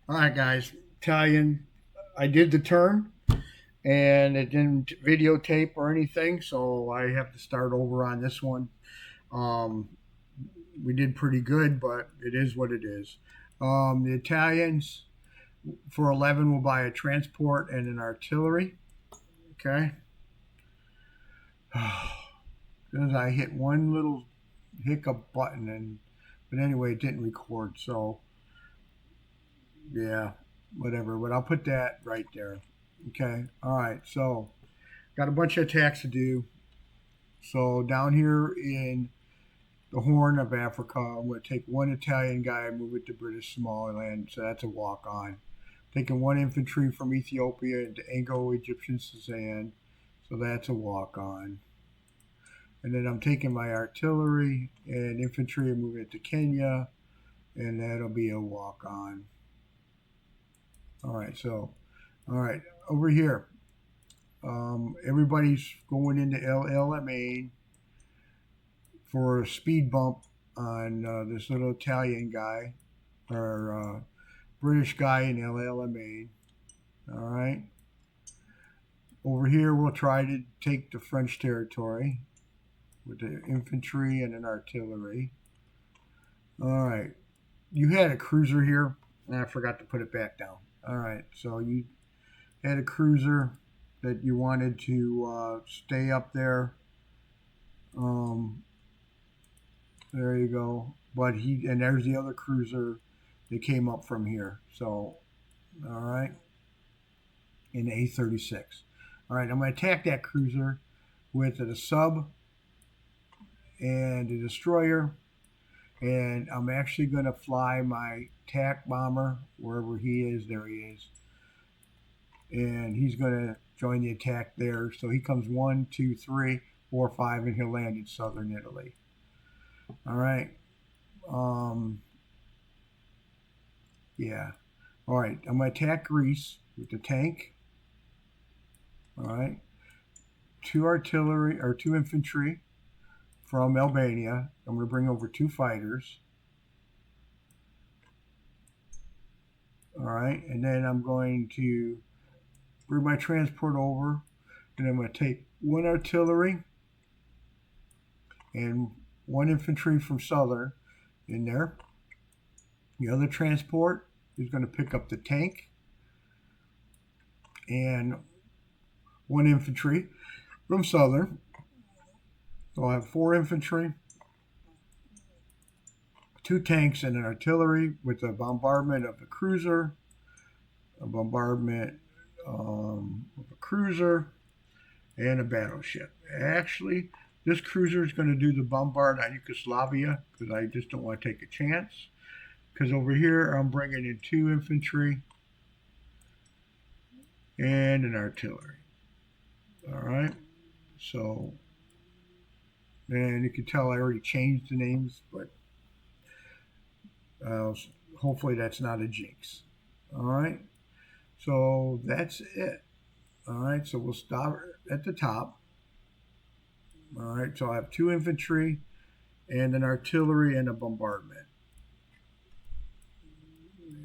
All right, guys. Italian. I did the turn, and it didn't videotape or anything, so I have to start over on this one. Um, we did pretty good, but it is what it is. The Italians for 11 will buy a transport and an artillery. Okay. Because I hit one little hiccup button, but anyway, it didn't record. So yeah, whatever. But I'll put that right there. Okay. All right. So got a bunch of attacks to do. So down here in the Horn of Africa, I'm going to take one Italian guy and move it to British Somaliland. So that's a walk on. Taking one infantry from Ethiopia into Anglo-Egyptian Suzanne. So that's a walk on. And then I'm taking my artillery and infantry and moving it to Kenya. And that'll be a walk on. All right. So, all right. Over here. Everybody's going into El Alamein for a speed bump on this little Italian guy or British guy in El Alamein. All right. Over here, we'll try to take the French territory with the infantry and an artillery. All right. You had a cruiser here, and I forgot to put it back down. All right. So you had a cruiser that you wanted to stay up there. Um, there you go. But and there's the other cruiser that came up from here. So, all right, in the A36. All right, I'm going to attack that cruiser with a sub and a destroyer. And I'm actually going to fly my attack bomber wherever he is. There he is. And he's going to join the attack there. So he comes 1, 2, 3, 4, 5, and he'll land in southern Italy. All right. Yeah. All right. I'm going to attack Greece with the tank. All right. Two infantry from Albania. I'm going to bring over 2 fighters. All right. And then I'm going to bring my transport over. And I'm going to take 1 artillery and 1 infantry from southern in there. The other transport is going to pick up the tank and 1 infantry from southern. So I'll have 4 infantry, 2 tanks, and an artillery with a bombardment of the cruiser, a bombardment of a cruiser, and a battleship. Actually, this cruiser is going to do the bombard on Yugoslavia because I just don't want to take a chance. Because over here I'm bringing in 2 infantry and an artillery. All right. So, and you can tell I already changed the names, but hopefully that's not a jinx. All right. So that's it. All right. So we'll stop at the top. All right. So I have 2 infantry and an artillery and a bombardment.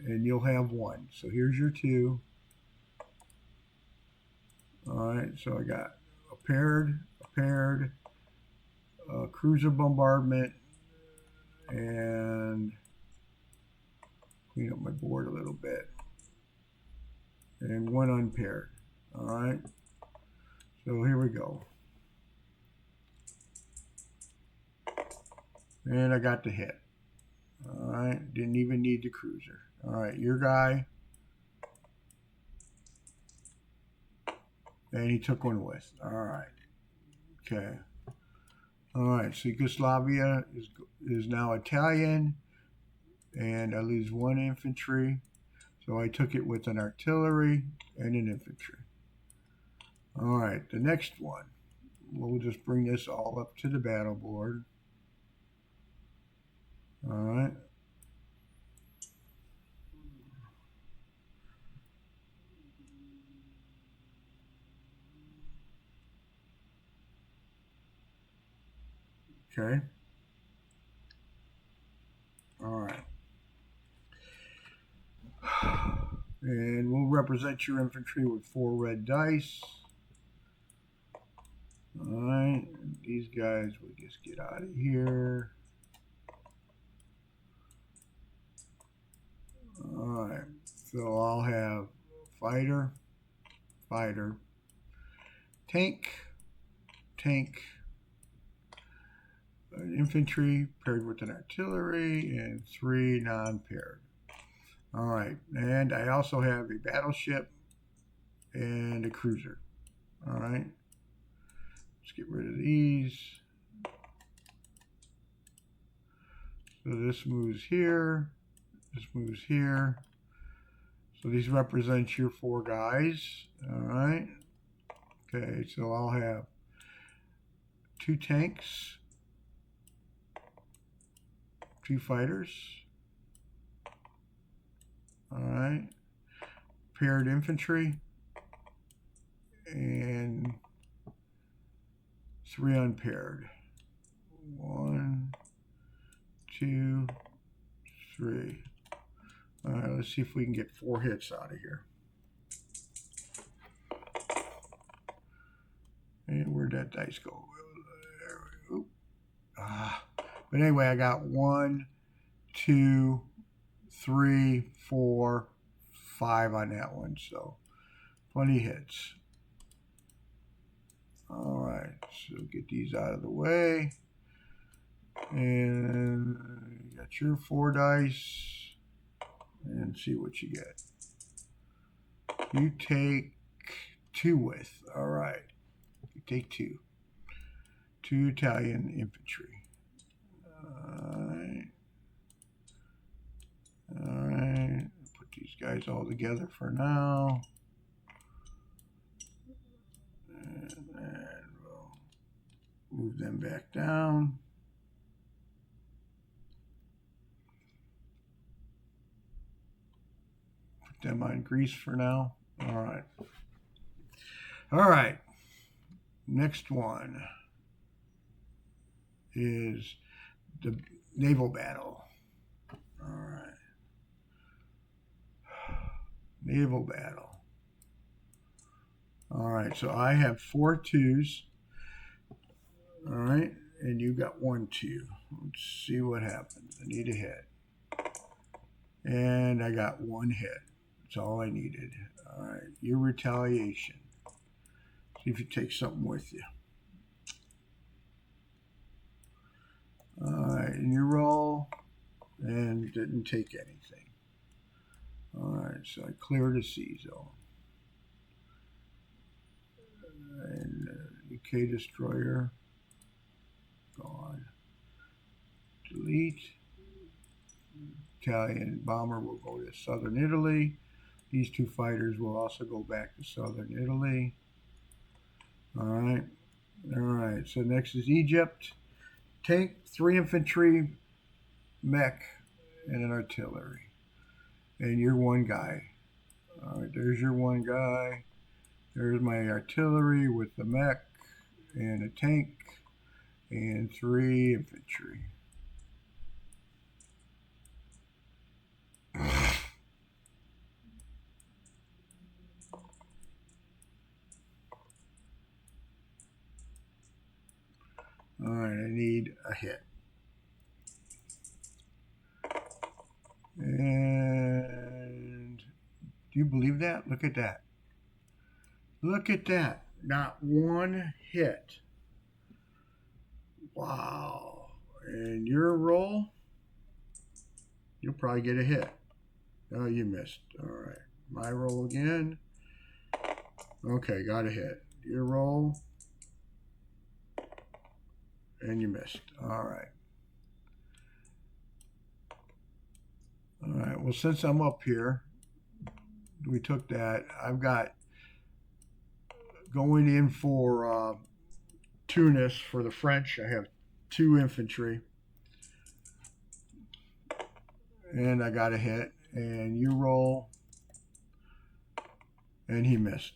And you'll have 1. So here's your 2. All right. So I got a paired, cruiser bombardment, and clean up my board a little bit, and 1 unpaired. All right. So here we go. And I got the hit. All right. Didn't even need the cruiser. All right. Your guy. And he took 1 with. All right. Okay. All right. So Yugoslavia is now Italian. And I lose 1 infantry. So I took it with an artillery and an infantry. All right. The next one. We'll just bring this all up to the battle board. All right. Okay. All right. And we'll represent your infantry with 4 red dice. Alright, these guys will just get out of here. Alright, so I'll have fighter, fighter, tank, tank, infantry paired with an artillery, and 3 non-paired. Alright, and I also have a battleship and a cruiser. Alright, let's get rid of these. So this moves here, this moves here. So these represent your 4 guys. Alright, okay, so I'll have 2 tanks, 2 fighters. Alright, paired infantry, and 3 unpaired. 1, 2, 3. Alright, let's see if we can get 4 hits out of here. And where'd that dice go? There we go. But anyway, I got 1, 2, 3, 4, 5 on that one, so plenty hits. Alright, so get these out of the way. And you got your 4 dice. And see what you get. You take 2 with. Alright. You take 2. 2 Italian infantry. Alright. Alright. Put these guys all together for now. And then we'll move them back down. Put them on grease for now. Alright. Alright. Next one is the naval battle. Alright. Naval battle. Alright, so I have 4 2s. Alright, and you got 1 2. Let's see what happens. I need a hit. And I got 1 hit. That's all I needed. Alright, your retaliation. See if you take something with you. Alright, and you roll, and didn't take anything. Alright, so I cleared a C zone. And UK destroyer, gone. Delete. Italian bomber will go to southern Italy. These 2 fighters will also go back to southern Italy. Alright. Alright, so next is Egypt. Tank, 3 infantry, mech, and an artillery. And you're 1 guy. Alright, there's your 1 guy. There's my artillery with the mech and a tank and 3 infantry. Alright, I need a hit. And do you believe that? Look at that. Look at that. Not 1 hit. Wow. And your roll, you'll probably get a hit. Oh, you missed. Alright. My roll again. Okay, got a hit. Your roll. And you missed. Alright. Alright, well, since I'm up here, we took that. I've got going in for Tunis for the French. I have 2 infantry. And I got a hit. And you roll. And he missed.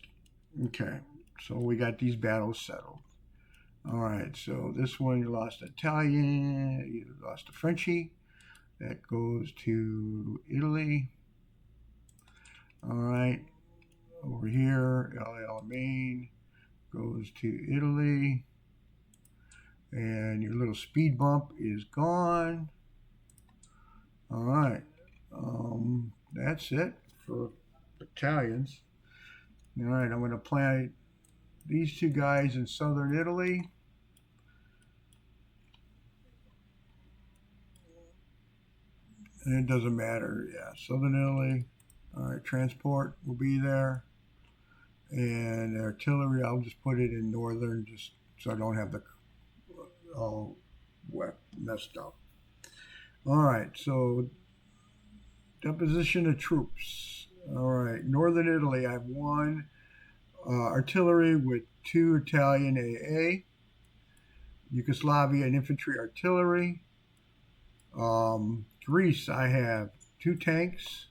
Okay, so we got these battles settled. Alright, so this one you lost Italian, you lost a Frenchie. That goes to Italy. All right, over here, El Alamein goes to Italy, and your little speed bump is gone. All right, that's it for Italians. All right, I'm going to plant these two guys in southern Italy. And it doesn't matter. Yeah, southern Italy. All right, transport will be there. And artillery, I'll just put it in northern just so I don't have the all wet, messed up. All right, so deposition of troops. All right, northern Italy, I have one artillery with 2 Italian AA. Yugoslavia and infantry artillery. Greece, I have 2 tanks.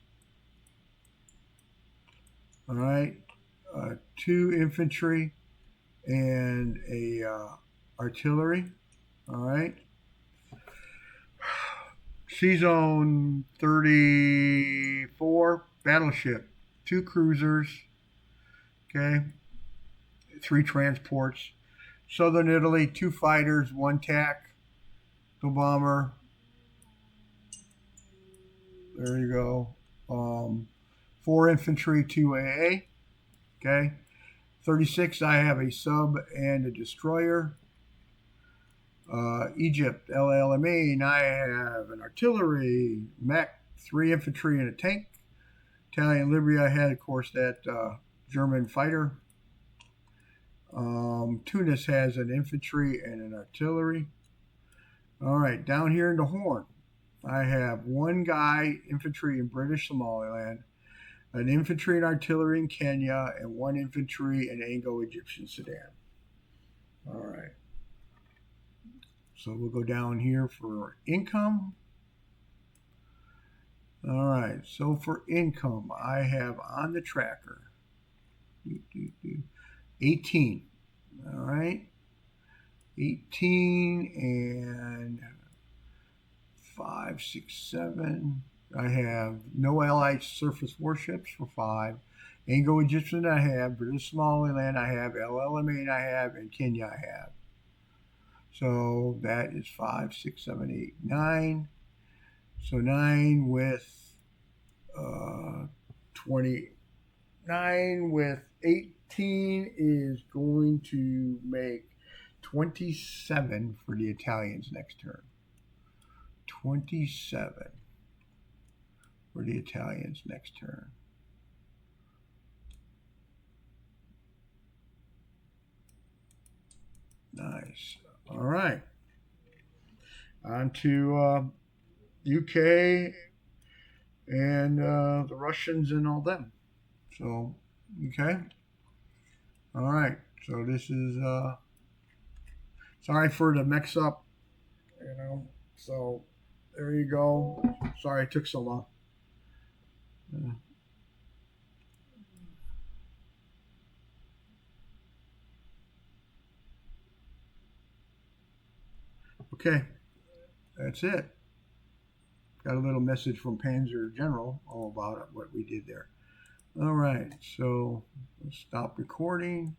All right, 2 infantry and a artillery. All right. Sea Zone 34 battleship, 2 cruisers. Okay, 3 transports. Southern Italy, 2 fighters, 1 TAC, the bomber. There you go. 4 infantry, 2 AA. Okay. 36, I have a sub and a destroyer. Egypt, El Alamein, I have an artillery, mech, 3 infantry, and a tank. Italian Libya, I had, of course, that German fighter. Tunis has an infantry and an artillery. All right, down here in the Horn, I have 1 guy, infantry in British Somaliland, an infantry and artillery in Kenya, and 1 infantry in Anglo-Egyptian Sudan. All right. So we'll go down here for income. All right, so for income, I have on the tracker 18. All right, 18 and 5, 6, 7. I have no Allied surface warships for 5. Anglo-Egyptian I have, British Somaliland I have, El Alamein I have, and Kenya I have. So that is 5, 6, 7, 8, 9. So 9 with 29 with 18 is going to make 27 for the Italians next turn. 27 for the Italians next turn. Nice. All right. On to UK and the Russians and all them. So, okay. All right. So this is sorry for the mix up, you know. So there you go. Sorry it took so long. Okay, that's it. Got a little message from Panzer General all about it, what we did there. All right, so let's stop recording.